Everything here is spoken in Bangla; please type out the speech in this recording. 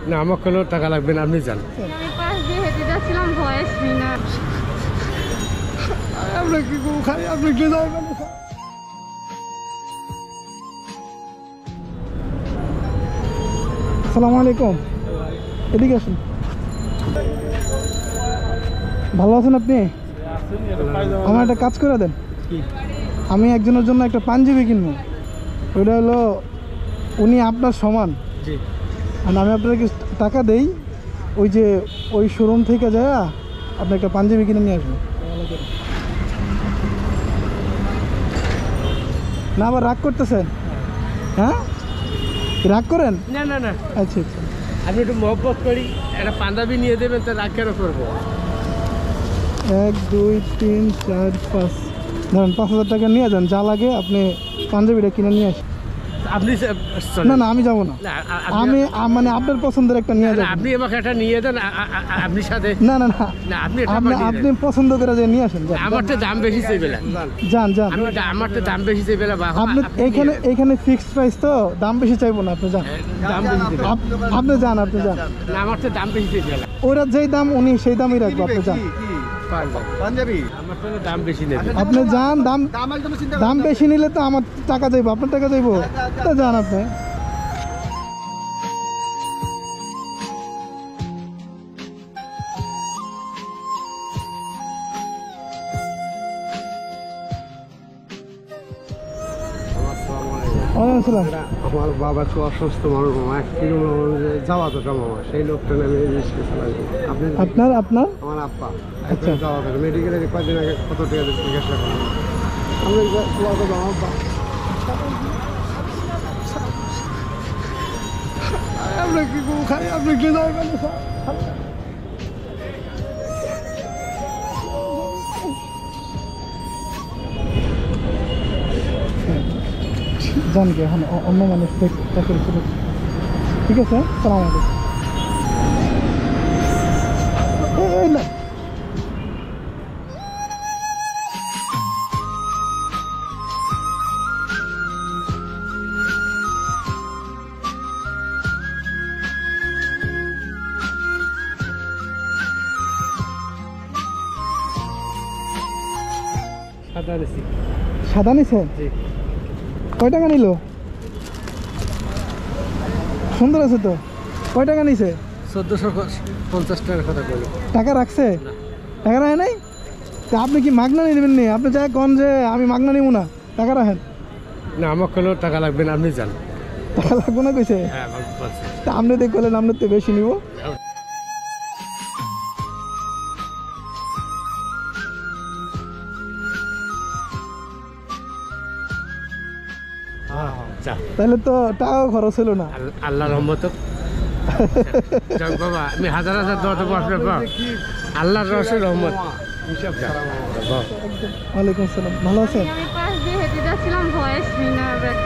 না আমার কোনো টাকা লাগবে না, আপনি যান। আমি পাশ দিয়ে হেঁটে যাচ্ছিলাম, ভয়েস না। আমরা কি খাই, আপনি কি যাবেন? আসসালামু আলাইকুম, এদিকে আসুন। ভালো আছেন আপনি? আমার একটা কাজ করে দেন। আমি একজনের জন্য একটা পাঞ্জাবি কিনবো। ওইটা হলো উনি আপনার সমান, আর আমি আপনাকে টাকা দেই, ওই যে ওই শোরুম থেকে যায় আপনি একটা পাঞ্জাবি কিনে নিয়ে আসবো। না আবার রাগ করতেছেন? হ্যাঁ রাগ করেন? না না না, আচ্ছা আচ্ছা, আমি একটু মহব্বত করি, একটা পাঞ্জাবি নিয়ে দেবেন, তো রাগ কেন করবো? 1 2 3 4 5 ধরেন 5,000 টাকা নিয়ে যান, যা লাগে আপনি পাঞ্জাবিটা কিনে নিয়ে আসেন। আপনি না না আমি যাবো না, আমি মানে আপনার পছন্দের একটা নিয়ে যাবেন। আপনি আমাকে একটা নিয়ে দেন, আপনি সাথে। না না না, আপনি পছন্দ করে যে নিয়ে আসেন। আমার তো দাম বেশি চাই বেলা, যান যান, আমার তো দাম বেশি চাই বেলা। আপনি এখানে ফিক্সড প্রাইস, তো দাম বেশি চাইবো না, আপনি যান। দাম বেশি আপনি যান, আপনি যান। না আমার তো দাম বেশি চাই বেলা। ওরা যেই দাম উনি সেই দামই রাখবো, আপনি যান। পাঞ্জাবি আমার তো দাম বেশি নেবে। আপনি যান, দাম বেশি নিলে তো আমার টাকা যাইবো, আপনার টাকা যাইবো, তা যান আপনি। আমার বাবা তো অসুস্থ মানুষ, মামা যাওয়া তো মামা, সেই লোকটা আমি আপনার আমার আব্বা যাওয়া থাকে মেডিকেলে কয়েকদিন আগে কত টাকা দিচ্ছে জিজ্ঞাসা করেন। আমরা কি খাই, আপনি কি যাবেন? জানকে এখন অন্য মানুষ দেখে, ঠিক আছে। সালাম আলাইকুম। না সাদা নিছে? কয় টাকা নিল? সুন্দর আছে তো। কয় টাকা নিছে? 1450 টাকার কথা বলি। টাকা রাখছে? টাকা রাখে নাই? তা আপনি কি মাগনা নিয়ে নেবেন? আপনি যাই কন যে আমি মাগনা নিব না, টাকা রাখেন। না আমার কোনো টাকা লাগবে না, আপনি যান। টাকা লাগবে না কইছে? হ্যাঁ তা আপনি দেখলেন আপনি তো বেশি নিব। তাহলে তো টাকাও খরচ হলো না। আল্লাহ রহমত বাবা, আমি হাজার দর দেবো আপনার আল্লাহর রসের রহমত। ওয়ালাইকুম আসসালাম, ভালো আছেন? আমি পাশ দিয়ে হেঁটে যাচ্ছিলাম, ভয়েস না।